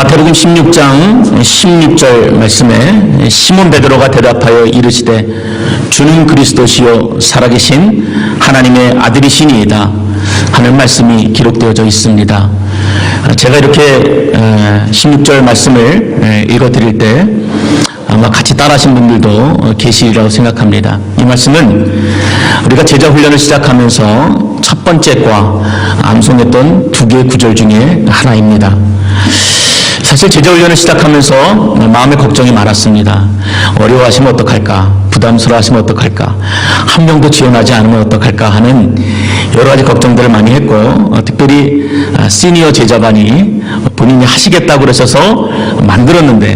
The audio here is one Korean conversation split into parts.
마태복음 16장 16절 말씀에 시몬 베드로가 대답하여 이르시되 주는 그리스도시요 살아계신 하나님의 아들이시니이다 하는 말씀이 기록되어져 있습니다. 제가 이렇게 16절 말씀을 읽어드릴 때 아마 같이 따라하신 분들도 계시리라고 생각합니다. 이 말씀은 우리가 제자 훈련을 시작하면서 첫 번째 과 암송했던 두 개의 구절 중에 하나입니다. 사실 제자 훈련을 시작하면서 마음의 걱정이 많았습니다. 어려워하시면 어떡할까? 부담스러워하시면 어떡할까? 한 명도 지원하지 않으면 어떡할까? 하는 여러 가지 걱정들을 많이 했고, 특별히 시니어 제자반이 본인이 하시겠다고 그러셔서 만들었는데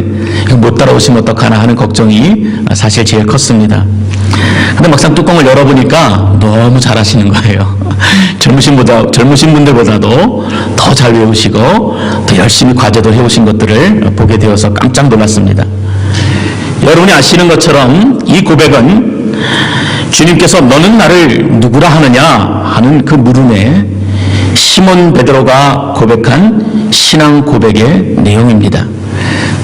못 따라오시면 어떡하나 하는 걱정이 사실 제일 컸습니다. 근데 막상 뚜껑을 열어보니까 너무 잘하시는 거예요. 젊으신 분들보다도 더 잘 외우시고 더 열심히 과제도 해오신 것들을 보게 되어서 깜짝 놀랐습니다. 여러분이 아시는 것처럼 이 고백은 주님께서 너는 나를 누구라 하느냐 하는 그 물음에 시몬 베드로가 고백한 신앙 고백의 내용입니다.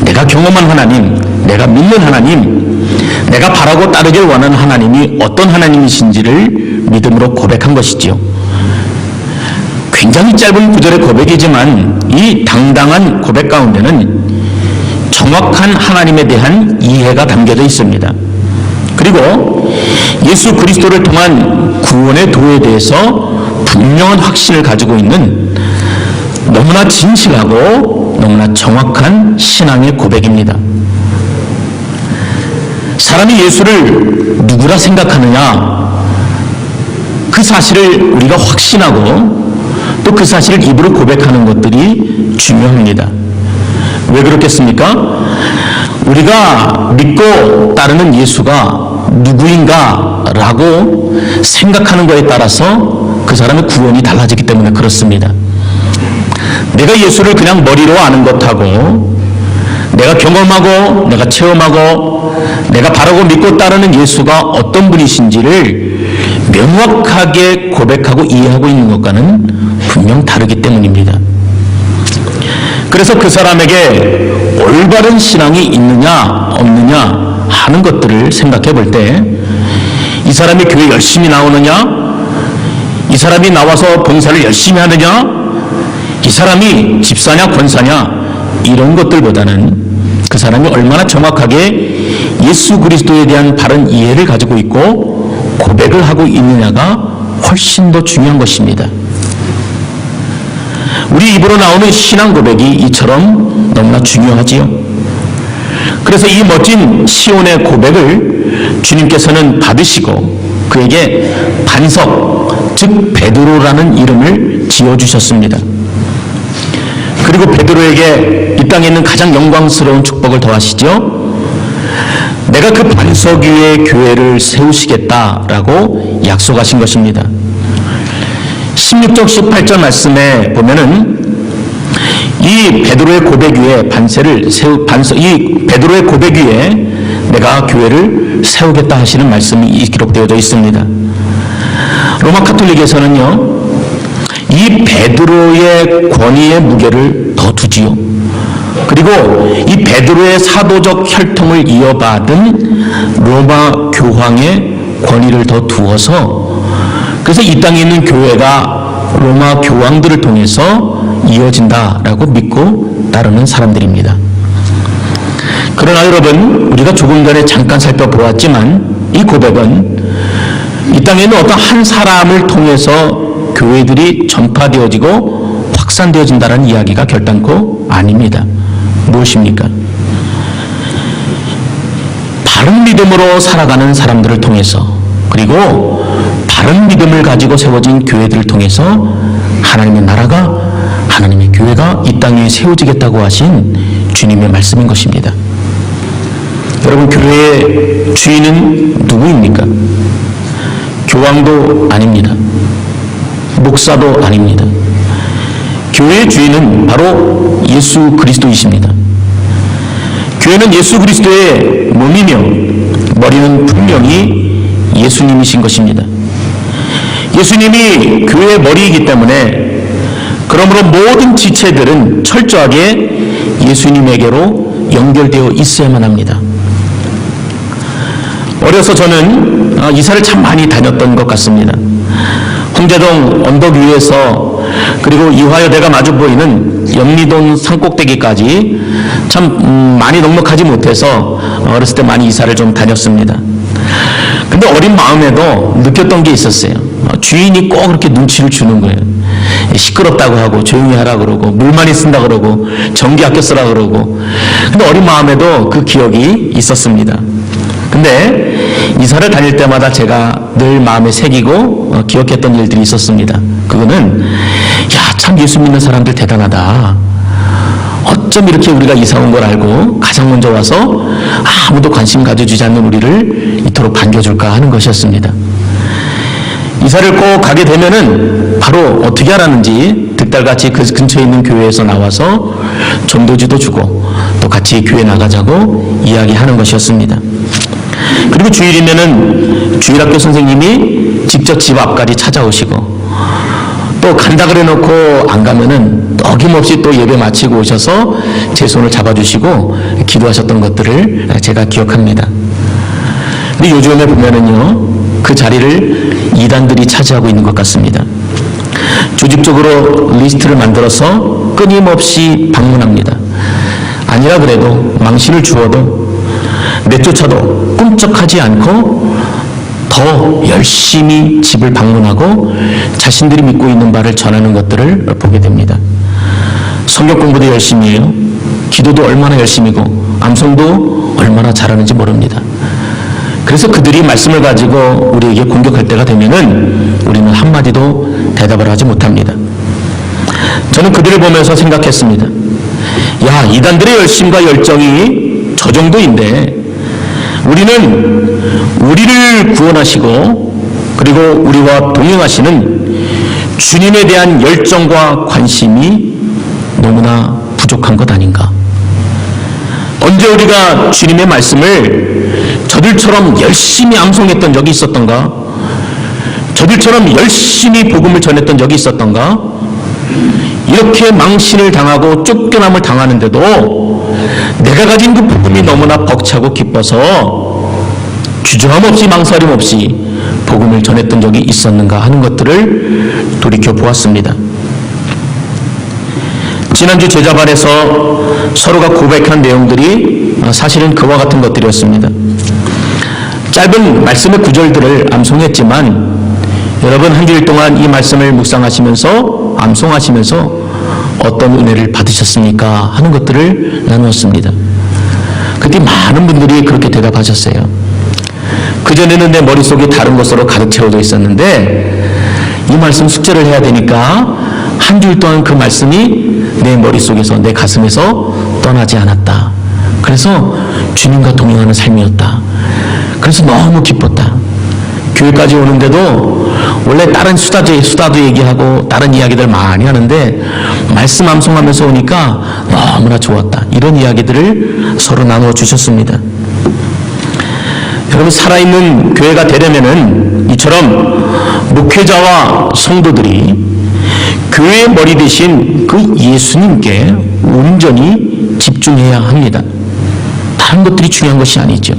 내가 경험한 하나님, 내가 믿는 하나님, 내가 바라고 따르길 원하는 하나님이 어떤 하나님이신지를 믿음으로 고백한 것이지요. 굉장히 짧은 구절의 고백이지만 이 당당한 고백 가운데는 정확한 하나님에 대한 이해가 담겨져 있습니다. 그리고 예수 그리스도를 통한 구원의 도에 대해서 분명한 확신을 가지고 있는 너무나 진실하고 너무나 정확한 신앙의 고백입니다. 사람이 예수를 누구라 생각하느냐, 그 사실을 우리가 확신하고 또 그 사실을 입으로 고백하는 것들이 중요합니다. 왜 그렇겠습니까? 우리가 믿고 따르는 예수가 누구인가 라고 생각하는 것에 따라서 그 사람의 구원이 달라지기 때문에 그렇습니다. 내가 예수를 그냥 머리로 아는 것하고 내가 경험하고 내가 체험하고 내가 바라고 믿고 따르는 예수가 어떤 분이신지를 명확하게 고백하고 이해하고 있는 것과는 분명 다르기 때문입니다. 그래서 그 사람에게 올바른 신앙이 있느냐 없느냐 하는 것들을 생각해 볼 때 이 사람이 교회 열심히 나오느냐, 이 사람이 나와서 봉사를 열심히 하느냐, 이 사람이 집사냐 권사냐 이런 것들보다는 그 사람이 얼마나 정확하게 예수 그리스도에 대한 바른 이해를 가지고 있고 고백을 하고 있느냐가 훨씬 더 중요한 것입니다. 우리 입으로 나오는 신앙 고백이 이처럼 너무나 중요하지요. 그래서 이 멋진 시온의 고백을 주님께서는 받으시고 그에게 반석, 즉 베드로라는 이름을 지어주셨습니다. 그리고 베드로에게 이 땅에 있는 가장 영광스러운 축복을 더하시죠. 내가 그 반석 위에 교회를 세우시겠다라고 약속하신 것입니다. 16절 18절 말씀에 보면은 이 베드로의 고백 위에 이 베드로의 고백 위에 내가 교회를 세우겠다 하시는 말씀이 기록되어져 있습니다. 로마 카톨릭에서는요, 이 베드로의 권위의 무게를 더 두지요. 그리고 이 베드로의 사도적 혈통을 이어받은 로마 교황의 권위를 더 두어서 그래서 이 땅에 있는 교회가 로마 교황들을 통해서 이어진다라고 믿고 따르는 사람들입니다. 그러나 여러분, 우리가 조금 전에 잠깐 살펴보았지만 이 고백은 이 땅에 있는 어떤 한 사람을 통해서 교회들이 전파되어지고 확산되어진다는 이야기가 결단코 아닙니다. 무엇입니까? 바른 믿음으로 살아가는 사람들을 통해서, 그리고 바른 믿음을 가지고 세워진 교회들을 통해서 하나님의 나라가, 하나님의 교회가 이 땅에 세워지겠다고 하신 주님의 말씀인 것입니다. 여러분, 교회의 주인은 누구입니까? 교황도 아닙니다. 목사도 아닙니다. 교회의 주인은 바로 예수 그리스도이십니다. 교회는 예수 그리스도의 몸이며 머리는 분명히 예수님이신 것입니다. 예수님이 교회의 머리이기 때문에 그러므로 모든 지체들은 철저하게 예수님에게로 연결되어 있어야만 합니다. 어려서 저는 이사를 참 많이 다녔던 것 같습니다. 홍제동 언덕 위에서 그리고 이화여대가 마주 보이는 영리동 산꼭대기까지 참 많이 넉넉하지 못해서 어렸을 때 많이 이사를 좀 다녔습니다. 근데 어린 마음에도 느꼈던 게 있었어요. 주인이 꼭 그렇게 눈치를 주는 거예요. 시끄럽다고 하고 조용히 하라 그러고 물 많이 쓴다 그러고 전기 아껴 쓰라 그러고. 근데 어린 마음에도 그 기억이 있었습니다. 근데 이사를 다닐 때마다 제가 늘 마음에 새기고 기억했던 일들이 있었습니다. 그거는 참 예수 믿는 사람들 대단하다. 어쩜 이렇게 우리가 이사 온 걸 알고 가장 먼저 와서 아무도 관심 가져주지 않는 우리를 이토록 반겨줄까 하는 것이었습니다. 이사를 꼭 가게 되면은 바로 어떻게 하라는지 득달같이 그 근처에 있는 교회에서 나와서 전도지도 주고 또 같이 교회 나가자고 이야기하는 것이었습니다. 그리고 주일이면은 주일학교 선생님이 직접 집 앞까지 찾아오시고 또 간다 그래 놓고 안 가면은 어김없이 또 예배 마치고 오셔서 제 손을 잡아주시고 기도하셨던 것들을 제가 기억합니다. 근데 요즘에 보면은요, 그 자리를 이단들이 차지하고 있는 것 같습니다. 조직적으로 리스트를 만들어서 끊임없이 방문합니다. 아니라 그래도 망신을 주어도 내쫓아도 꿈쩍하지 않고 더 열심히 집을 방문하고 자신들이 믿고 있는 바를 전하는 것들을 보게 됩니다. 성경 공부도 열심히 해요. 기도도 얼마나 열심히고 암송도 얼마나 잘하는지 모릅니다. 그래서 그들이 말씀을 가지고 우리에게 공격할 때가 되면은 우리는 한마디도 대답을 하지 못합니다. 저는 그들을 보면서 생각했습니다. 야, 이단들의 열심과 열정이 저 정도인데 우리는 우리를 구원하시고 그리고 우리와 동행하시는 주님에 대한 열정과 관심이 너무나 부족한 것 아닌가? 언제 우리가 주님의 말씀을 저들처럼 열심히 암송했던 적이 있었던가? 저들처럼 열심히 복음을 전했던 적이 있었던가? 이렇게 망신을 당하고 쫓겨남을 당하는데도 내가 가진 그 복음이 너무나 벅차고 기뻐서 주저함 없이 망설임 없이 복음을 전했던 적이 있었는가 하는 것들을 돌이켜 보았습니다. 지난주 제자반에서 서로가 고백한 내용들이 사실은 그와 같은 것들이었습니다. 짧은 말씀의 구절들을 암송했지만 여러분 한 주일 동안 이 말씀을 묵상하시면서 암송하시면서 어떤 은혜를 받으셨습니까? 하는 것들을 나누었습니다. 그때 많은 분들이 그렇게 대답하셨어요. 그전에는 내 머릿속이 다른 것으로 가득 채워져 있었는데 이 말씀 숙제를 해야 되니까 한 주일 동안 그 말씀이 내 머릿속에서 내 가슴에서 떠나지 않았다. 그래서 주님과 동행하는 삶이었다. 그래서 너무 기뻤다. 교회까지 오는데도 원래 다른 수다도 얘기하고 다른 이야기들 많이 하는데 말씀 암송하면서 오니까 너무나 좋았다. 이런 이야기들을 서로 나누어 주셨습니다. 여러분, 살아있는 교회가 되려면은 이처럼 목회자와 성도들이 교회의 머리 대신 그 예수님께 온전히 집중해야 합니다. 다른 것들이 중요한 것이 아니죠.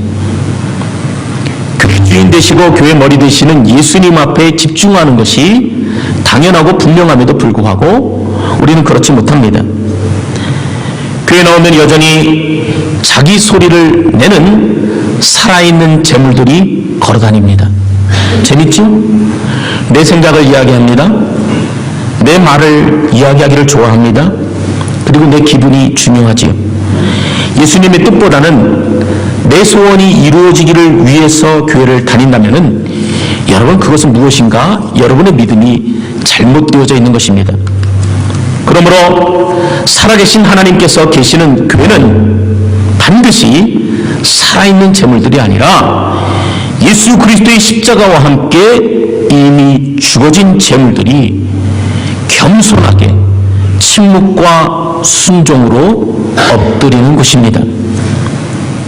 교회 주인 되시고 교회 머리 되시는 예수님 앞에 집중하는 것이 당연하고 분명함에도 불구하고 우리는 그렇지 못합니다. 교회 나오면 여전히 자기 소리를 내는 살아있는 재물들이 걸어다닙니다. 재밌죠? 내 생각을 이야기합니다. 내 말을 이야기하기를 좋아합니다. 그리고 내 기분이 중요하지요. 예수님의 뜻보다는 내 소원이 이루어지기를 위해서 교회를 다닌다면은 여러분 그것은 무엇인가? 여러분의 믿음이 잘못되어져 있는 것입니다. 그러므로 살아계신 하나님께서 계시는 교회는 반드시 살아있는 재물들이 아니라 예수 그리스도의 십자가와 함께 이미 죽어진 재물들이 겸손하게 침묵과 순종으로 엎드리는 것입니다.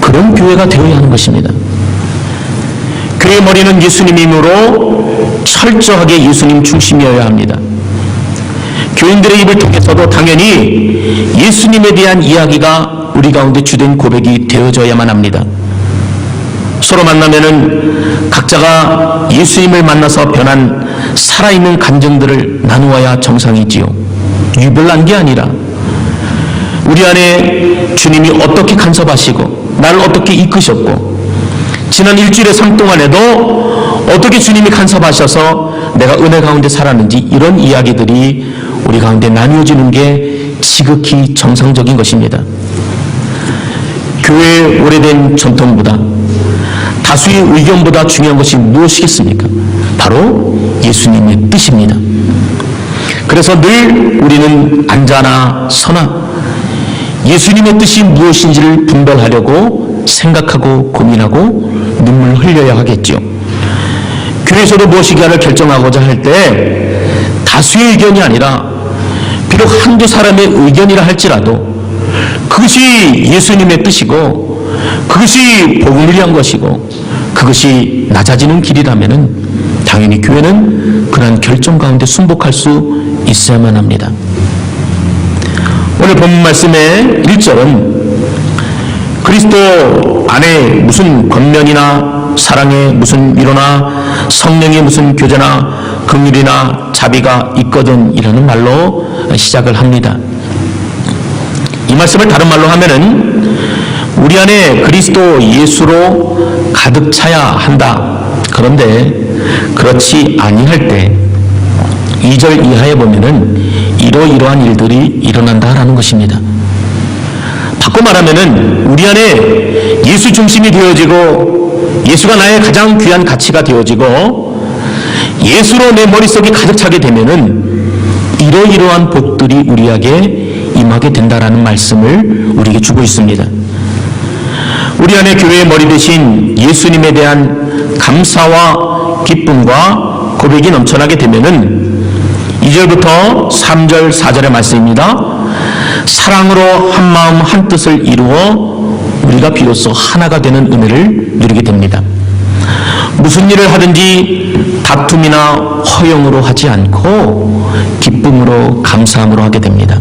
그런 교회가 되어야 하는 것입니다. 교회의 머리는 예수님이므로 철저하게 예수님 중심이어야 합니다. 교인들의 입을 통해서도 당연히 예수님에 대한 이야기가 우리 가운데 주된 고백이 되어져야만 합니다. 서로 만나면은 각자가 예수님을 만나서 변한 살아있는 감정들을 나누어야 정상이지요. 유별난 게 아니라 우리 안에 주님이 어떻게 간섭하시고 나를 어떻게 이끄셨고 지난 일주일의 삶 동안에도 어떻게 주님이 간섭하셔서 내가 은혜 가운데 살았는지 이런 이야기들이 우리 가운데 나누어지는 게 지극히 정상적인 것입니다. 교회의 오래된 전통보다 다수의 의견보다 중요한 것이 무엇이겠습니까? 바로 예수님의 뜻입니다. 그래서 늘 우리는 앉아나 서나 예수님의 뜻이 무엇인지를 분별하려고 생각하고 고민하고 눈물을 흘려야 하겠죠. 교회에서도 무엇이냐를 결정하고자 할 때 다수의 의견이 아니라 비록 한두 사람의 의견이라 할지라도 그것이 예수님의 뜻이고 그것이 복음을 위한 것이고 그것이 낮아지는 길이라면 당연히 교회는 그러한 결정 가운데 순복할 수 있어야만 합니다. 오늘 본문 말씀의 1절은 그리스도 안에 무슨 권면이나 사랑의 무슨 위로나 성령의 무슨 교제나 긍휼이나 자비가 있거든 이라는 말로 시작을 합니다. 이 말씀을 다른 말로 하면은 우리 안에 그리스도 예수로 가득 차야 한다. 그런데 그렇지 아니할 때 2절 이하에 보면은 이러이러한 일들이 일어난다라는 것입니다. 바꿔 말하면은 우리 안에 예수 중심이 되어지고 예수가 나의 가장 귀한 가치가 되어지고 예수로 내 머릿속이 가득 차게 되면은 이러이러한 복들이 우리에게 임하게 된다라는 말씀을 우리에게 주고 있습니다. 우리 안에 교회의 머리 대신 예수님에 대한 감사와 기쁨과 고백이 넘쳐나게 되면은 2절부터 3절 4절의 말씀입니다. 사랑으로 한 마음 한 뜻을 이루어 우리가 비로소 하나가 되는 은혜를 누리게 됩니다. 무슨 일을 하든지 다툼이나 허영으로 하지 않고 기쁨으로 감사함으로 하게 됩니다.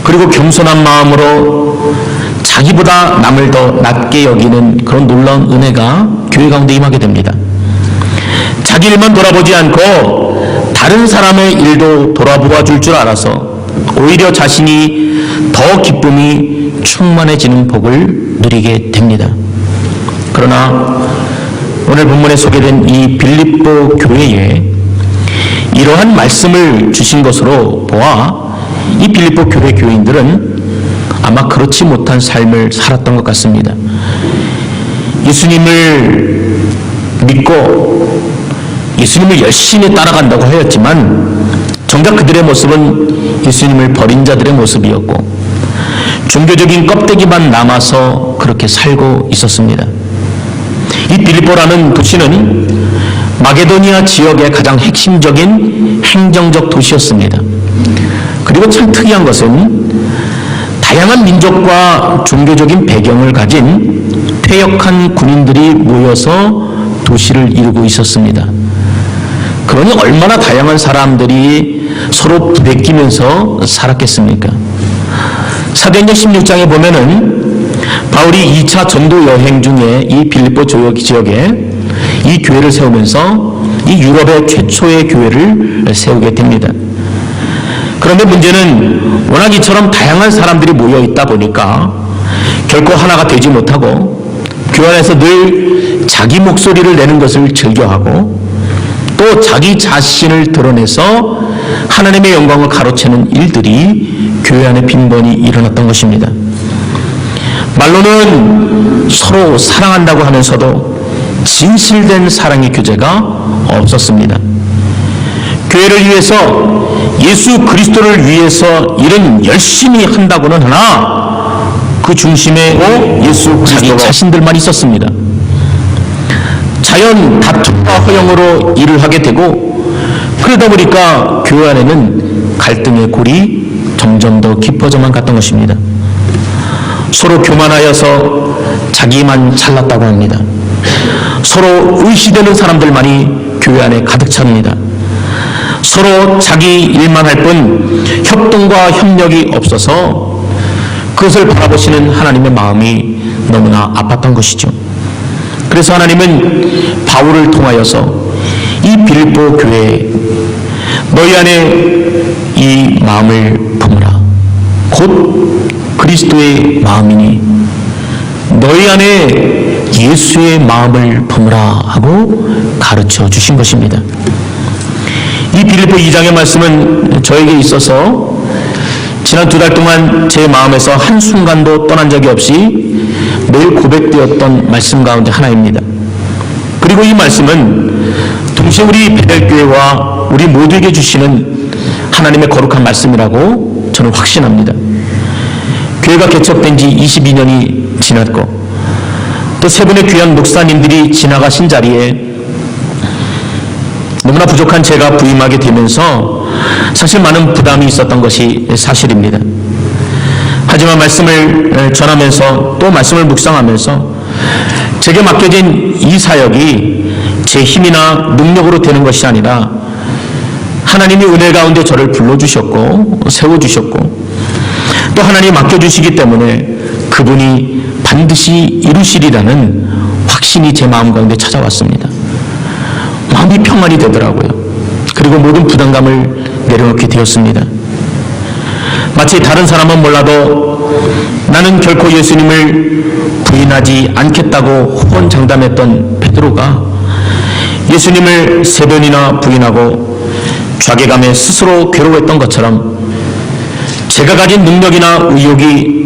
그리고 겸손한 마음으로 자기보다 남을 더 낮게 여기는 그런 놀라운 은혜가 교회 가운데 임하게 됩니다. 자기 일만 돌아보지 않고 다른 사람의 일도 돌아보아 줄 줄 알아서 오히려 자신이 더 기쁨이 충만해지는 복을 누리게 됩니다. 그러나 오늘 본문에 소개된 이 빌립보 교회에 이러한 말씀을 주신 것으로 보아 이 빌립보 교회 교인들은 아마 그렇지 못한 삶을 살았던 것 같습니다. 예수님을 믿고 예수님을 열심히 따라간다고 하였지만 정작 그들의 모습은 예수님을 버린 자들의 모습이었고 종교적인 껍데기만 남아서 그렇게 살고 있었습니다. 이 빌립보라는 도시는 마게도니아 지역의 가장 핵심적인 행정적 도시였습니다. 그리고 참 특이한 것은 다양한 민족과 종교적인 배경을 가진 퇴역한 군인들이 모여서 도시를 이루고 있었습니다. 그러니 얼마나 다양한 사람들이 서로 부대끼면서 살았겠습니까? 사도행전 16장에 보면은 바울이 2차 전도 여행 중에 이 빌립보 지역에 이 교회를 세우면서 이 유럽의 최초의 교회를 세우게 됩니다. 그런데 문제는 워낙 이처럼 다양한 사람들이 모여 있다 보니까 결코 하나가 되지 못하고 교회 안에서 늘 자기 목소리를 내는 것을 즐겨하고 또 자기 자신을 드러내서 하나님의 영광을 가로채는 일들이 교회 안에 빈번히 일어났던 것입니다. 말로는 서로 사랑한다고 하면서도 진실된 사랑의 교제가 없었습니다. 교회를 위해서 예수 그리스도를 위해서 일은 열심히 한다고는 하나 그 중심에 예수 자기 자신들만 있었습니다. 자연 다툼과 허영으로 일을 하게 되고 그러다 보니까 교회 안에는 갈등의 골이 점점 더 깊어져만 갔던 것입니다. 서로 교만하여서 자기만 잘났다고 합니다. 서로 의시되는 사람들만이 교회 안에 가득 찹니다. 서로 자기 일만 할 뿐 협동과 협력이 없어서 그것을 바라보시는 하나님의 마음이 너무나 아팠던 것이죠. 그래서 하나님은 바울을 통하여서 이 빌립보 교회에 너희 안에 이 마음을 품으라. 곧 그리스도의 마음이니 너희 안에 예수의 마음을 품으라 하고 가르쳐 주신 것입니다. 이 빌립보 2장의 말씀은 저에게 있어서 지난 2달 동안 제 마음에서 한순간도 떠난 적이 없이 매일 고백되었던 말씀 가운데 하나입니다. 그리고 이 말씀은 동시에 우리 베델교회와 우리 모두에게 주시는 하나님의 거룩한 말씀이라고 저는 확신합니다. 교회가 개척된 지 22년이 지났고 또 세 분의 귀한 목사님들이 지나가신 자리에 너무나 부족한 제가 부임하게 되면서 사실 많은 부담이 있었던 것이 사실입니다. 하지만 말씀을 전하면서 또 말씀을 묵상하면서 제게 맡겨진 이 사역이 제 힘이나 능력으로 되는 것이 아니라 하나님이 은혜 가운데 저를 불러주셨고 세워주셨고 또 하나님이 맡겨주시기 때문에 그분이 반드시 이루시리라는 확신이 제 마음 가운데 찾아왔습니다. 마음이 평안이 되더라고요. 그리고 모든 부담감을 내려놓게 되었습니다. 마치 다른 사람은 몰라도 나는 결코 예수님을 부인하지 않겠다고 호언장담했던 베드로가 예수님을 3번이나 부인하고 좌계감에 스스로 괴로워했던 것처럼 제가 가진 능력이나 의욕이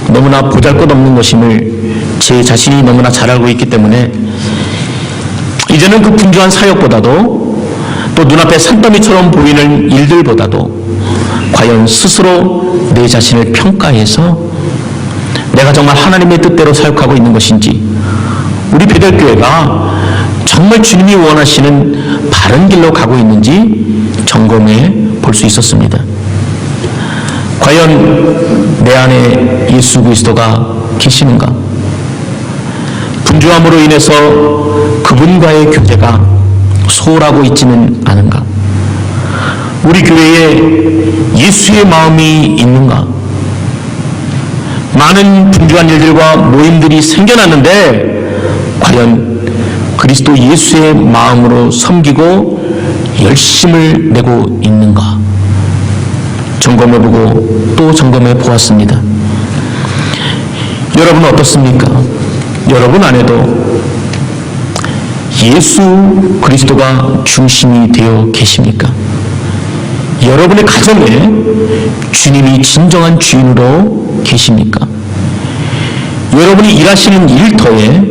너무나 보잘것없는 것임을 제 자신이 너무나 잘 알고 있기 때문에 이제는 그 분주한 사역보다도 또 눈앞에 산더미처럼 보이는 일들보다도 과연 스스로 내 자신을 평가해서 내가 정말 하나님의 뜻대로 사역하고 있는 것인지 우리 베델교회가 정말 주님이 원하시는 바른 길로 가고 있는지 점검해 볼 수 있었습니다. 과연 내 안에 예수 그리스도가 계시는가? 분주함으로 인해서 그분과의 교제가 소홀하고 있지는 않은가? 우리 교회에 예수의 마음이 있는가? 많은 분주한 일들과 모임들이 생겨났는데 과연 그리스도 예수의 마음으로 섬기고 열심을 내고 있는가? 점검해보고 또 점검해 보았습니다. 여러분은 어떻습니까? 여러분 안에도 예수 그리스도가 중심이 되어 계십니까? 여러분의 가정에 주님이 진정한 주인으로 계십니까? 여러분이 일하시는 일터에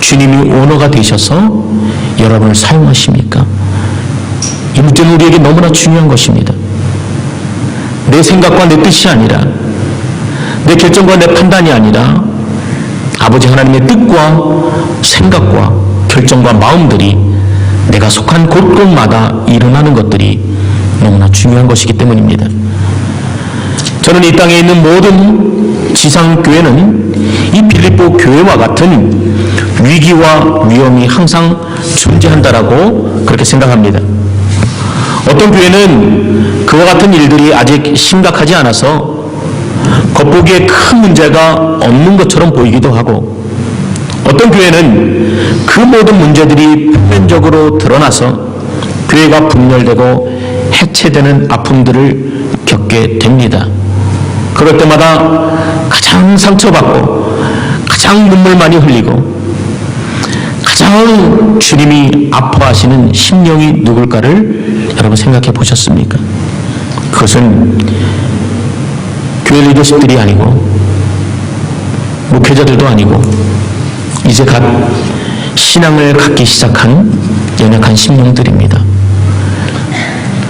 주님이 오너가 되셔서 여러분을 사용하십니까? 이 문제는 우리에게 너무나 중요한 것입니다. 내 생각과 내 뜻이 아니라 내 결정과 내 판단이 아니라 아버지 하나님의 뜻과 생각과 결정과 마음들이 내가 속한 곳곳마다 일어나는 것들이 너무나 중요한 것이기 때문입니다. 저는 이 땅에 있는 모든 지상교회는 이 빌립보 교회와 같은 위기와 위험이 항상 존재한다라고 그렇게 생각합니다. 어떤 교회는 그와 같은 일들이 아직 심각하지 않아서 겉보기에 큰 문제가 없는 것처럼 보이기도 하고 어떤 교회는 그 모든 문제들이 표면적으로 드러나서 교회가 분열되고 해체되는 아픔들을 겪게 됩니다. 그럴 때마다 가장 상처받고 가장 눈물 많이 흘리고 가장 주님이 아파하시는 심령이 누굴까를 여러분 생각해 보셨습니까? 그것은 교회 리더십들이 아니고 목회자들도 아니고 이제 갓 신앙을 갖기 시작한 연약한 심령들입니다.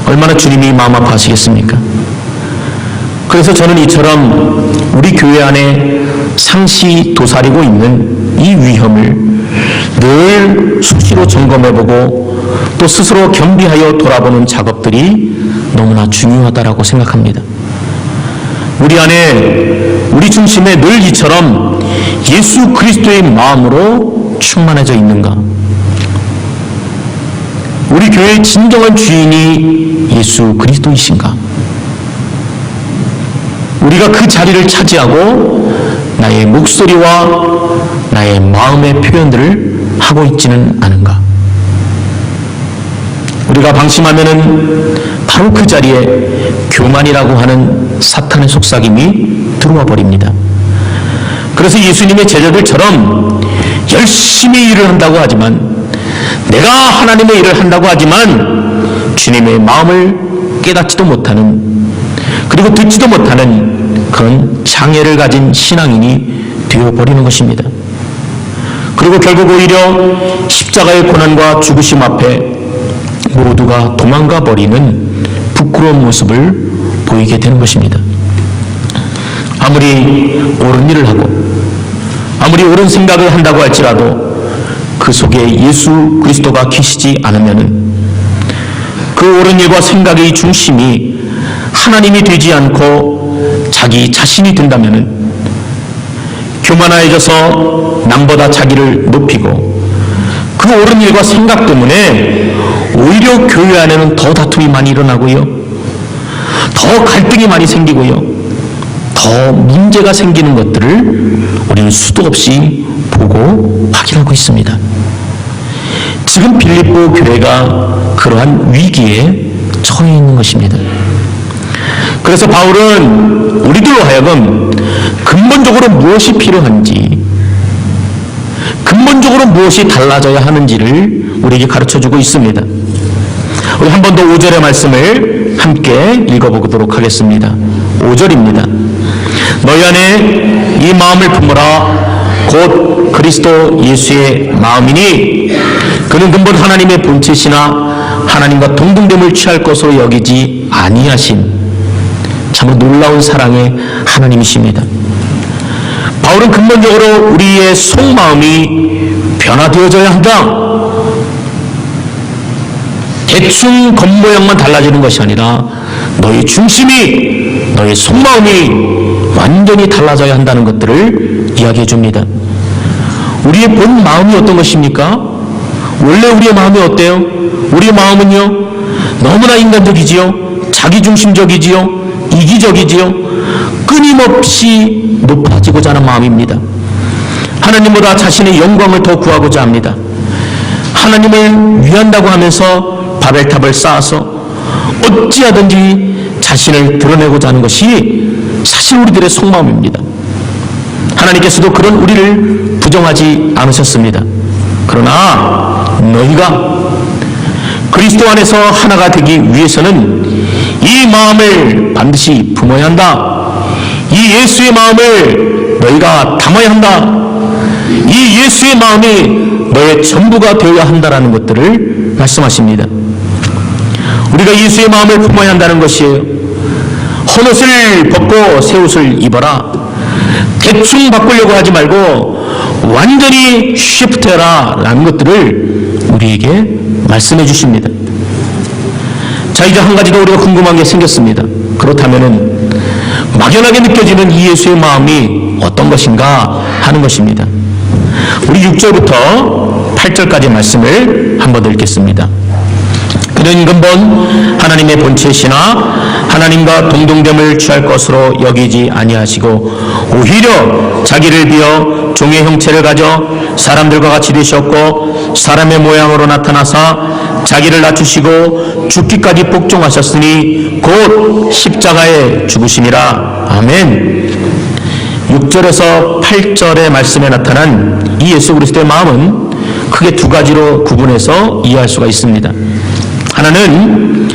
얼마나 주님이 마음 아파하시겠습니까? 그래서 저는 이처럼 우리 교회 안에 상시 도사리고 있는 이 위험을 늘 수시로 점검해보고 또 스스로 겸비하여 돌아보는 작업들이 너무나 중요하다고 생각합니다. 우리 안에 우리 중심에 늘 이처럼 예수 그리스도의 마음으로 충만해져 있는가? 우리 교회의 진정한 주인이 예수 그리스도이신가? 우리가 그 자리를 차지하고 나의 목소리와 나의 마음의 표현들을 하고 있지는 않은가? 우리가 방심하면은 바로 그 자리에 교만이라고 하는 사탄의 속삭임이 들어와 버립니다. 그래서 예수님의 제자들처럼 열심히 일을 한다고 하지만, 내가 하나님의 일을 한다고 하지만 주님의 마음을 깨닫지도 못하는, 그리고 듣지도 못하는 그런 장애를 가진 신앙인이 되어버리는 것입니다. 그리고 결국 오히려 십자가의 고난과 죽으심 앞에 모두가 도망가 버리는 부끄러운 모습을 보이게 되는 것입니다. 아무리 옳은 일을 하고 아무리 옳은 생각을 한다고 할지라도 그 속에 예수 그리스도가 계시지 않으면 그 옳은 일과 생각의 중심이 하나님이 되지 않고 자기 자신이 된다면 교만해져서 남보다 자기를 높이고 그 옳은 일과 생각 때문에 오히려 교회 안에는 더 다툼이 많이 일어나고요, 더 갈등이 많이 생기고요, 더 문제가 생기는 것들을 우리는 수도 없이 보고 확인하고 있습니다. 지금 빌립보 교회가 그러한 위기에 처해 있는 것입니다. 그래서 바울은 우리들로 하여금 근본적으로 무엇이 필요한지, 근본적으로 무엇이 달라져야 하는지를 우리에게 가르쳐주고 있습니다. 우리 한 번 더 5절의 말씀을 함께 읽어보도록 하겠습니다. 5절입니다. 너희 안에 이 마음을 품으라. 곧 그리스도 예수의 마음이니 그는 근본 하나님의 본체시나 하나님과 동등됨을 취할 것으로 여기지 아니하신 참으로 놀라운 사랑의 하나님이십니다. 바울은 근본적으로 우리의 속마음이 변화되어져야 한다. 대충 겉모양만 달라지는 것이 아니라 너의 중심이, 너의 속마음이 완전히 달라져야 한다는 것들을 이야기해 줍니다. 우리의 본 마음이 어떤 것입니까? 원래 우리의 마음이 어때요? 우리의 마음은요, 너무나 인간적이지요, 자기중심적이지요, 이기적이지요, 끊임없이 높아지고자 하는 마음입니다. 하나님보다 자신의 영광을 더 구하고자 합니다. 하나님을 위한다고 하면서 바벨탑을 쌓아서 어찌하든지 자신을 드러내고자 하는 것이 사실 우리들의 속마음입니다. 하나님께서도 그런 우리를 부정하지 않으셨습니다. 그러나 너희가 그리스도 안에서 하나가 되기 위해서는 이 마음을 반드시 품어야 한다. 이 예수의 마음을 너희가 담아야 한다. 이 예수의 마음이 너의 전부가 되어야 한다라는 것들을 말씀하십니다. 우리가 예수의 마음을 품어야 한다는 것이에요. 헌옷을 벗고 새 옷을 입어라. 대충 바꾸려고 하지 말고 완전히 쉬프트해라 라는 것들을 우리에게 말씀해 주십니다. 자, 이제 한 가지 더 우리가 궁금한 게 생겼습니다. 그렇다면은 막연하게 느껴지는 이 예수의 마음이 어떤 것인가 하는 것입니다. 우리 6절부터 8절까지 말씀을 한번 더 읽겠습니다. 그는 근본 하나님의 본체시나 하나님과 동등됨을 취할 것으로 여기지 아니하시고 오히려 자기를 비어 종의 형체를 가져 사람들과 같이 되셨고 사람의 모양으로 나타나사 자기를 낮추시고 죽기까지 복종하셨으니 곧 십자가에 죽으심이라. 아멘. 6절에서 8절의 말씀에 나타난 이 예수 그리스도의 마음은 크게 두 가지로 구분해서 이해할 수가 있습니다. 하나는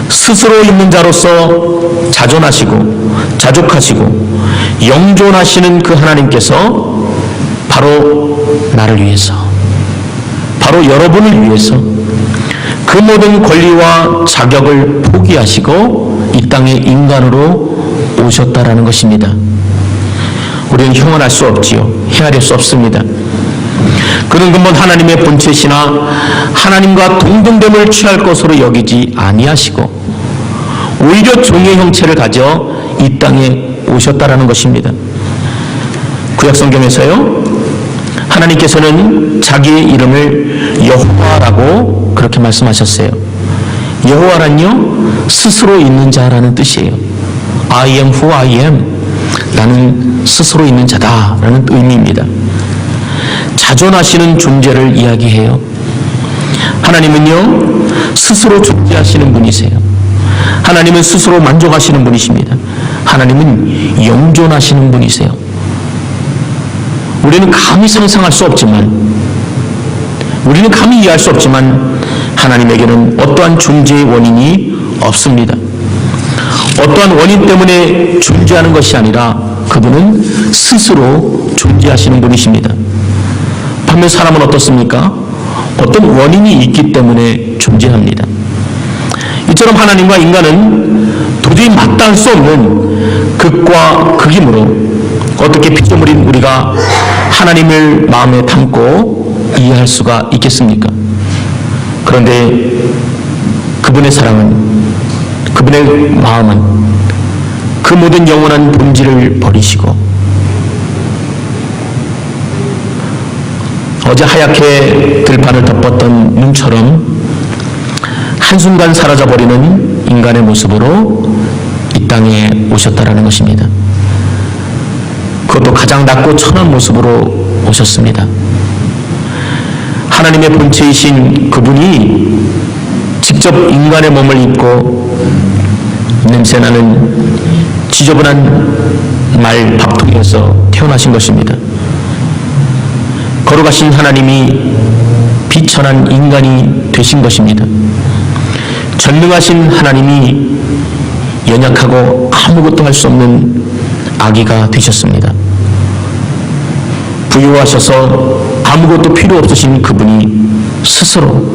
스스로 있는 자로서 자존하시고 자족하시고 영존하시는 그 하나님께서 바로 나를 위해서, 바로 여러분을 위해서 그 모든 권리와 자격을 포기하시고 이 땅에 인간으로 오셨다라는 것입니다. 우리는 형언할 수 없지요. 헤아릴 수 없습니다. 그는 근본 하나님의 본체시나 하나님과 동등됨을 취할 것으로 여기지 아니하시고 오히려 종의 형체를 가져 이 땅에 오셨다라는 것입니다. 구약성경에서요, 하나님께서는 자기의 이름을 여호와라고 그렇게 말씀하셨어요. 여호와란요 스스로 있는 자라는 뜻이에요. I am who I am. 나는 스스로 있는 자다라는 의미입니다. 자존하시는 존재를 이야기해요. 하나님은요 스스로 존재하시는 분이세요. 하나님은 스스로 만족하시는 분이십니다. 하나님은 영존하시는 분이세요. 우리는 감히 상상할 수 없지만, 우리는 감히 이해할 수 없지만 하나님에게는 어떠한 존재의 원인이 없습니다. 어떠한 원인 때문에 존재하는 것이 아니라 그분은 스스로 존재하시는 분이십니다. 반면 사람은 어떻습니까? 어떤 원인이 있기 때문에 존재합니다. 이처럼 하나님과 인간은 도저히 마땅할 수 없는 극과 극이므로 어떻게 피조물인 우리가 하나님을 마음에 담고 이해할 수가 있겠습니까? 그런데 그분의 사랑은, 그분의 마음은 그 모든 영원한 본질을 버리시고 어제 하얗게 들판을 덮었던 눈처럼 한순간 사라져버리는 인간의 모습으로 이 땅에 오셨다라는 것입니다. 그것도 가장 낮고 천한 모습으로 오셨습니다. 하나님의 본체이신 그분이 직접 인간의 몸을 입고 냄새나는 지저분한 말 밥통에서 태어나신 것입니다. 걸어가신 하나님이 비천한 인간이 되신 것입니다. 전능하신 하나님이 연약하고 아무것도 할 수 없는 아기가 되셨습니다. 부유하셔서 아무것도 필요 없으신 그분이 스스로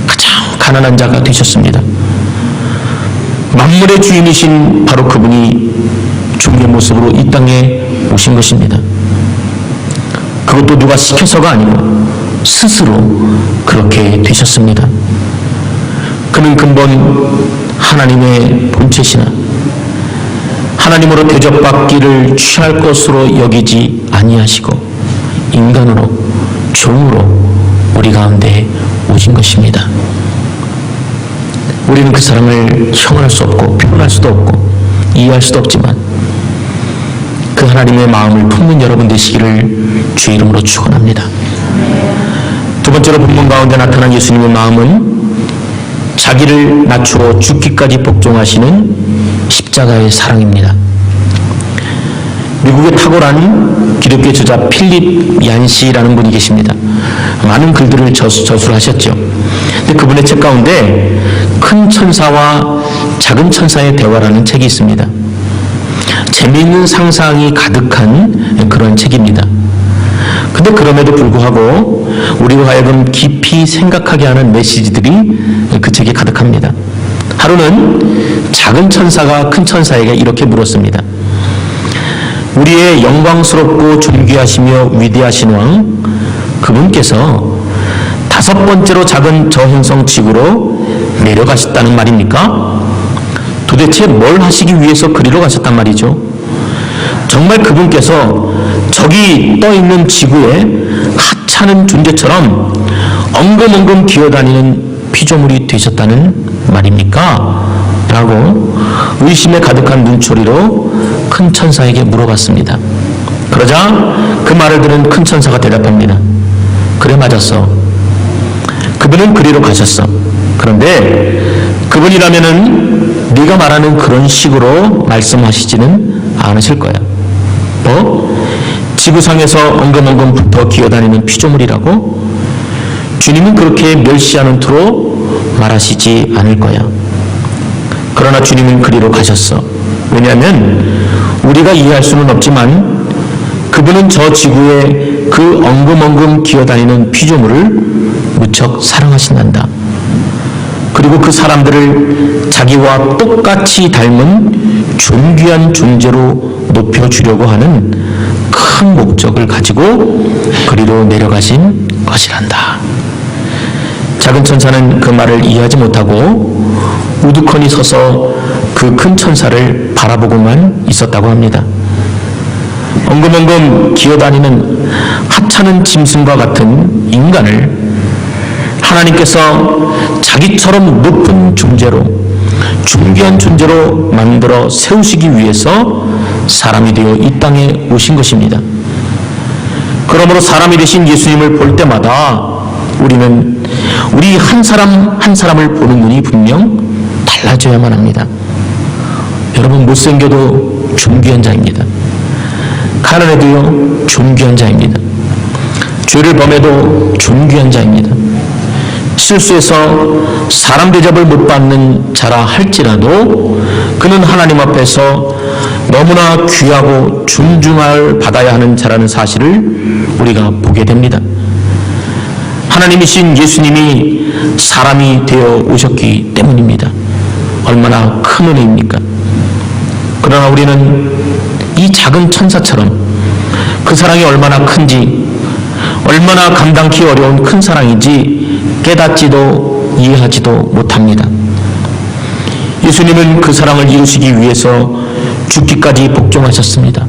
가장 가난한 자가 되셨습니다. 만물의 주인이신 바로 그분이 종의 모습으로 이 땅에 오신 것입니다. 그것도 누가 시켜서가 아니고 스스로 그렇게 되셨습니다. 그는 근본 하나님의 본체시나 하나님으로 대접받기를 취할 것으로 여기지 아니하시고 인간으로 종으로 우리 가운데 오신 것입니다. 우리는 그 사랑을 형언할 수 없고 표현할 수도 없고 이해할 수도 없지만 그 하나님의 마음을 품는 여러분 되시기를 주의 이름으로 축원합니다. 두 번째로 본문 가운데 나타난 예수님의 마음은 자기를 낮추어 죽기까지 복종하시는 십자가의 사랑입니다. 미국의 탁월한 기독교 저자 필립 얀시라는 분이 계십니다. 많은 글들을 저술하셨죠. 근데 그분의 책 가운데 큰 천사와 작은 천사의 대화라는 책이 있습니다. 재미있는 상상이 가득한 그런 책입니다. 근데 그럼에도 불구하고 우리로 하여금 깊이 생각하게 하는 메시지들이 그 책에 가득합니다. 하루는 작은 천사가 큰 천사에게 이렇게 물었습니다. 우리의 영광스럽고 존귀하시며 위대하신 왕, 그분께서 5번째로 작은 저행성 지구로 내려가셨다는 말입니까? 도대체 뭘 하시기 위해서 그리로 가셨단 말이죠? 정말 그분께서 저기 떠있는 지구에 하찮은 존재처럼 엉금엉금 기어다니는 피조물이 되셨다는 말입니까? 라고 의심에 가득한 눈초리로 큰 천사에게 물어봤습니다. 그러자 그 말을 들은 큰 천사가 대답합니다. 그래, 맞았어. 그분은 그리로 가셨어. 그런데 그분이라면은 네가 말하는 그런 식으로 말씀하시지는 않으실 거야. 지구상에서 엉금엉금 붙어 기어다니는 피조물이라고? 주님은 그렇게 멸시하는 투로 말하시지 않을 거야. 그러나 주님은 그리로 가셨어. 왜냐하면 우리가 이해할 수는 없지만 그분은 저 지구에 그 엉금엉금 기어다니는 피조물을 무척 사랑하신단다. 그리고 그 사람들을 자기와 똑같이 닮은 존귀한 존재로 높여주려고 하는 큰 목적을 가지고 그리로 내려가신 것이란다. 작은 천사는 그 말을 이해하지 못하고 우두커니 서서 그 큰 천사를 바라보고만 있었다고 합니다. 엉금엉금 기어다니는 하찮은 짐승과 같은 인간을 하나님께서 자기처럼 높은 존재로, 존귀한 존재로 만들어 세우시기 위해서 사람이 되어 이 땅에 오신 것입니다. 그러므로 사람이 되신 예수님을 볼 때마다 우리는 우리 한 사람 한 사람을 보는 눈이 분명 달라져야만 합니다. 여러분, 못생겨도 존귀한 자입니다. 가난해도요 존귀한 자입니다. 죄를 범해도 존귀한 자입니다. 실수해서 사람 대접을 못 받는 자라 할지라도 그는 하나님 앞에서 너무나 귀하고 존중을 받아야 하는 자라는 사실을 우리가 보게 됩니다. 하나님이신 예수님이 사람이 되어 오셨기 때문입니다. 얼마나 큰 은혜입니까? 그러나 우리는 이 작은 천사처럼 그 사랑이 얼마나 큰지, 얼마나 감당기 어려운 큰 사랑인지 깨닫지도 이해하지도 못합니다. 예수님은 그 사랑을 이루시기 위해서 죽기까지 복종하셨습니다.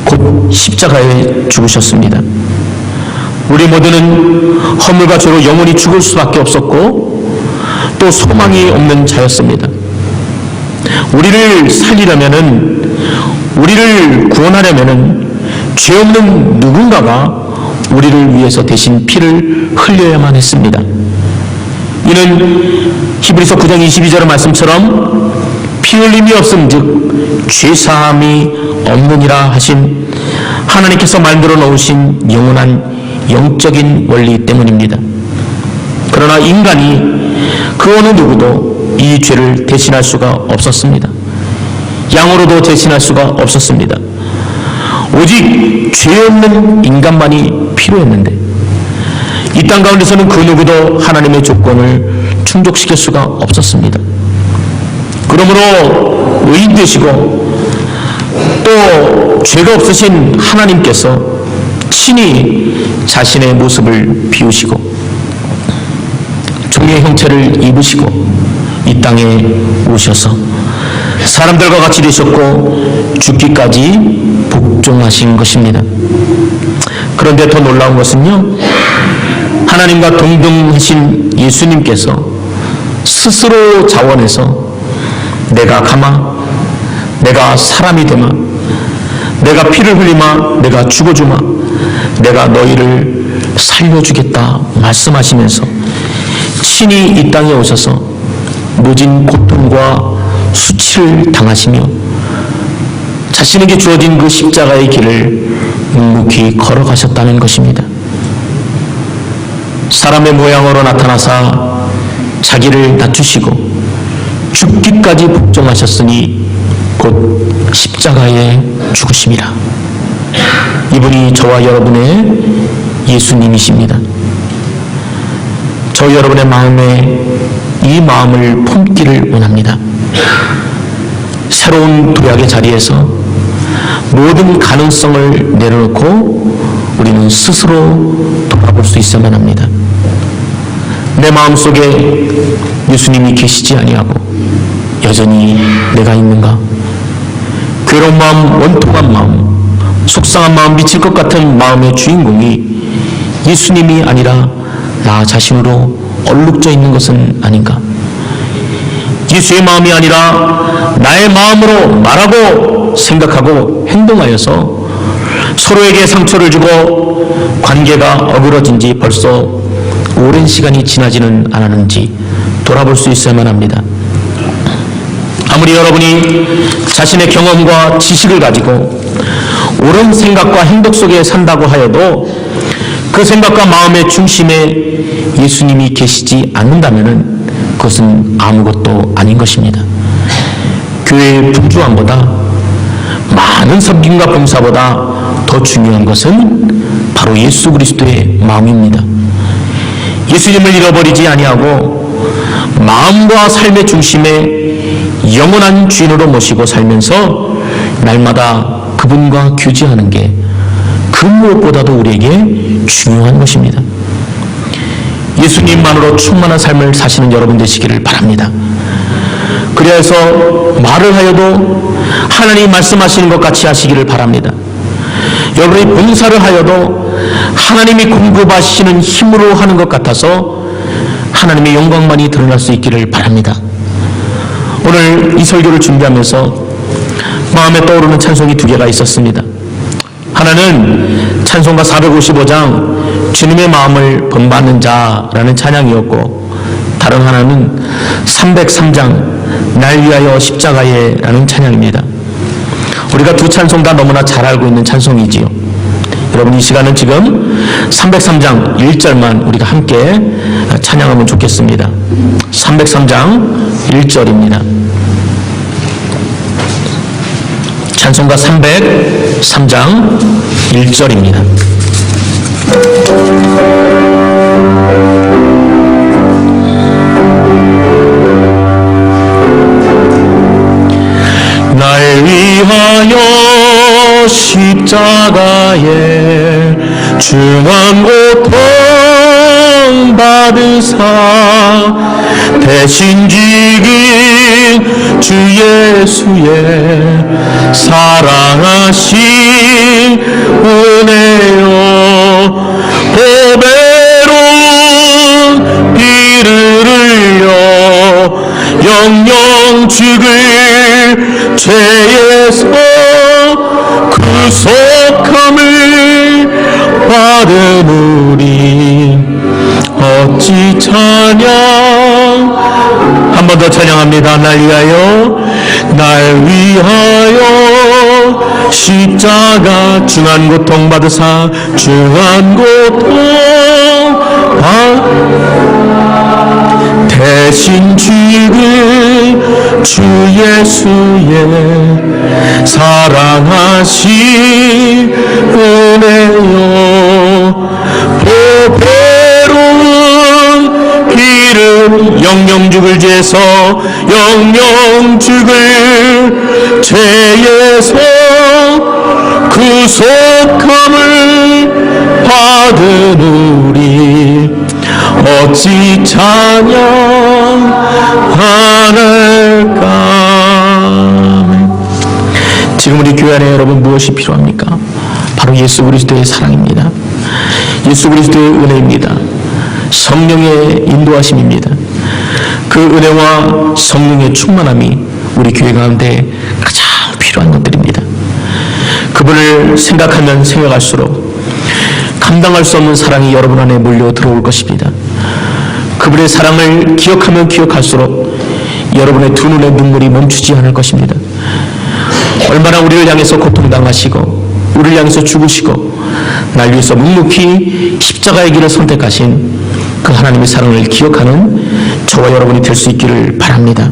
곧 십자가에 죽으셨습니다. 우리 모두는 허물과 죄로 영원히 죽을 수밖에 없었고 또 소망이 없는 자였습니다. 우리를 살리려면은, 우리를 구원하려면은 죄 없는 누군가가 우리를 위해서 대신 피를 흘려야만 했습니다. 이는 히브리서 9장 22절 말씀처럼 피 흘림이 없음즉 죄사함이 없느니라 하신 하나님께서 만들어 놓으신 영원한 영적인 원리 때문입니다. 그러나 인간이 그 어느 누구도 이 죄를 대신할 수가 없었습니다. 양으로도 대신할 수가 없었습니다. 오직 죄 없는 인간만이 필요했는데 이 땅 가운데서는 그 누구도 하나님의 조건을 충족시킬 수가 없었습니다. 그러므로 의인 되시고 또 죄가 없으신 하나님께서 친히 자신의 모습을 비우시고 종의 형체를 입으시고 이 땅에 오셔서 사람들과 같이 되셨고 죽기까지 복종하신 것입니다. 그런데 더 놀라운 것은요, 하나님과 동등하신 예수님께서 스스로 자원해서 내가 가마, 내가 사람이 되마, 내가 피를 흘리마, 내가 죽어주마, 내가 너희를 살려주겠다 말씀하시면서 친히 이 땅에 오셔서 모진 고통과 수치를 당하시며 자신에게 주어진 그 십자가의 길을 묵묵히 걸어가셨다는 것입니다. 사람의 모양으로 나타나사 자기를 낮추시고 죽기까지 복종하셨으니 곧 십자가에 죽으심이라. 이분이 저와 여러분의 예수님이십니다. 저 여러분의 마음에 이 마음을 품기를 원합니다. 새로운 도약의 자리에서 모든 가능성을 내려놓고 우리는 스스로 돌아볼 수 있어야만 합니다. 내 마음속에 예수님이 계시지 아니하고 여전히 내가 있는가? 괴로운 마음, 원통한 마음, 속상한 마음, 미칠 것 같은 마음의 주인공이 예수님이 아니라 나 자신으로 얼룩져 있는 것은 아닌가? 예수의 마음이 아니라 나의 마음으로 말하고 생각하고 행동하여서 서로에게 상처를 주고 관계가 어그러진 지 벌써 오랜 시간이 지나지는 않았는지 돌아볼 수 있어야만 합니다. 아무리 여러분이 자신의 경험과 지식을 가지고 옳은 생각과 행동 속에 산다고 하여도 그 생각과 마음의 중심에 예수님이 계시지 않는다면 그것은 아무것도 아닌 것입니다. 교회의 분주함보다, 많은 섬김과 봉사보다 더 중요한 것은 바로 예수 그리스도의 마음입니다. 예수님을 잃어버리지 아니하고 마음과 삶의 중심에 영원한 주인으로 모시고 살면서 날마다 그분과 교제하는 게 그 무엇보다도 우리에게 중요한 것입니다. 예수님만으로 충만한 삶을 사시는 여러분 되시기를 바랍니다. 그래서 말을 하여도 하나님이 말씀하시는 것 같이 하시기를 바랍니다. 여러분이 봉사를 하여도 하나님이 공급하시는 힘으로 하는 것 같아서 하나님의 영광만이 드러날 수 있기를 바랍니다. 오늘 이 설교를 준비하면서 마음에 떠오르는 찬송이 두 개가 있었습니다. 하나는 찬송가 455장 주님의 마음을 본받는 자라는 찬양이었고, 다른 하나는 303장 날 위하여 십자가에 라는 찬양입니다. 우리가 두 찬송 다 너무나 잘 알고 있는 찬송이지요. 여러분, 이 시간은 지금 303장 1절만 우리가 함께 찬양하면 좋겠습니다. 303장 1절입니다. 찬송가 303장 1절입니다. 날 위하여 십자가에 중한 고통 받으사 대신 지긴 주 예수의 사랑하신 은혜요, 보배로운 피를 흘려 영영 죽을 죄에서 구속함을 받은 우리 어찌 찬양. 한 번 더 찬양합니다. 날 위하여 십자가 중한 고통 받으사 중한 고통 대신 죽은 주 예수의 사랑하신 은혜요, 보배로운 피를 영영 죽을 죄에서 영영 죽을 죄에서 구속함을 받은 우리 어찌 찬양하는가. 지금 우리 교회 안에 여러분 무엇이 필요합니까? 바로 예수 그리스도의 사랑입니다. 예수 그리스도의 은혜입니다. 성령의 인도하심입니다. 그 은혜와 성령의 충만함이 우리 교회 가운데 가장 필요한 것들입니다. 그분을 생각하면 생각할수록 감당할 수 없는 사랑이 여러분 안에 몰려 들어올 것입니다. 그분의 사랑을 기억하면 기억할수록 여러분의 두 눈의 눈물이 멈추지 않을 것입니다. 얼마나 우리를 향해서 고통당하시고 우리를 향해서 죽으시고 날 위해서 묵묵히 십자가의 길을 선택하신 그 하나님의 사랑을 기억하는 저와 여러분이 될 수 있기를 바랍니다.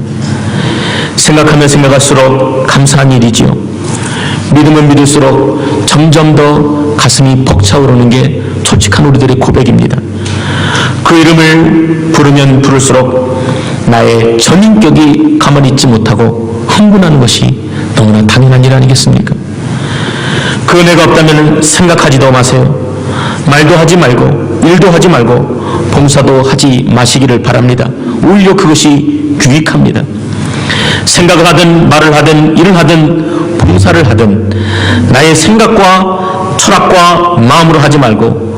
생각하면 생각할수록 감사한 일이지요. 믿으면 믿을수록 점점 더 가슴이 벅차오르는 게 솔직한 우리들의 고백입니다. 그 이름을 부르면 부를수록 나의 전인격이 가만히 있지 못하고 흥분하는 것이 너무나 당연한 일 아니겠습니까? 그 은혜가 없다면 생각하지도 마세요. 말도 하지 말고 일도 하지 말고 봉사도 하지 마시기를 바랍니다. 오히려 그것이 유익합니다. 생각을 하든 말을 하든 일을 하든 봉사를 하든 나의 생각과 철학과 마음으로 하지 말고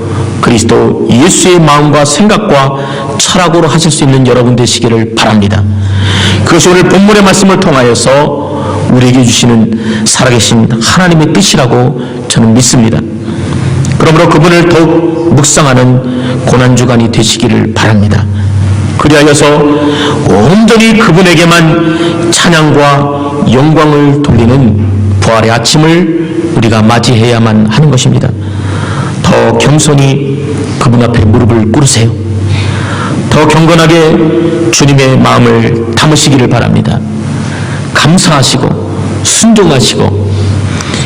그리스도 예수의 마음과 생각과 철학으로 하실 수 있는 여러분 되시기를 바랍니다. 그것이 오늘 본문의 말씀을 통하여서 우리에게 주시는 살아계신 하나님의 뜻이라고 저는 믿습니다. 그러므로 그분을 더욱 묵상하는 고난주간이 되시기를 바랍니다. 그리하여서 온전히 그분에게만 찬양과 영광을 돌리는 부활의 아침을 우리가 맞이해야만 하는 것입니다. 더 겸손히 그분 앞에 무릎을 꿇으세요. 더 경건하게 주님의 마음을 담으시기를 바랍니다. 감사하시고 순종하시고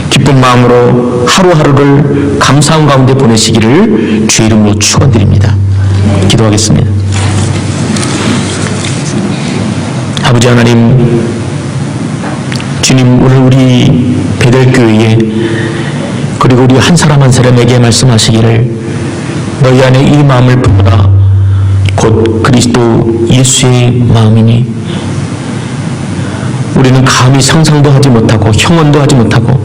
기쁜 마음으로 하루하루를 감사한 가운데 보내시기를 주의 이름으로 축원드립니다. 기도하겠습니다. 아버지 하나님, 주님, 오늘 우리 베델교회에 그리고 우리 한 사람 한 사람에게 말씀하시기를 너희 안에 이 마음을 품어라. 곧 그리스도 예수의 마음이니 우리는 감히 상상도 하지 못하고 형언도 하지 못하고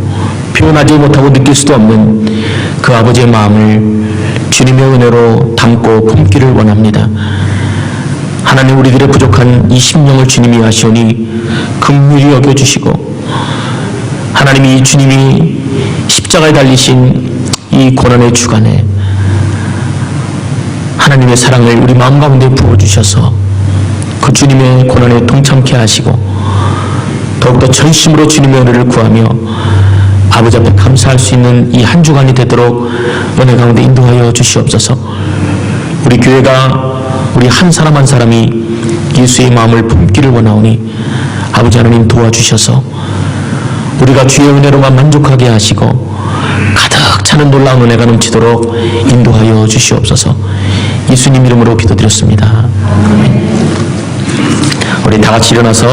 표현하지 못하고 느낄 수도 없는 그 아버지의 마음을 주님의 은혜로 담고 품기를 원합니다. 하나님, 우리들의 부족한 이 심령을 주님이 아시오니 긍휼히 여겨주시고, 하나님이 주님이 십자가에 달리신 이 고난의 주간에 하나님의 사랑을 우리 마음 가운데 부어주셔서 그 주님의 고난에 동참케 하시고, 더욱더 전심으로 주님의 은혜를 구하며 아버지 앞에 감사할 수 있는 이 한 주간이 되도록 은혜 가운데 인도하여 주시옵소서. 우리 교회가, 우리 한 사람 한 사람이 예수의 마음을 품기를 원하오니 아버지 하나님 도와주셔서 우리가 주의 은혜로만 만족하게 하시고 가득 차는 놀라운 은혜가 넘치도록 인도하여 주시옵소서. 예수님 이름으로 기도드렸습니다. 우리 다 같이 일어나서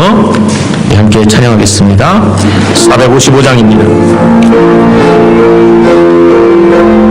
함께 찬양하겠습니다. 455장입니다.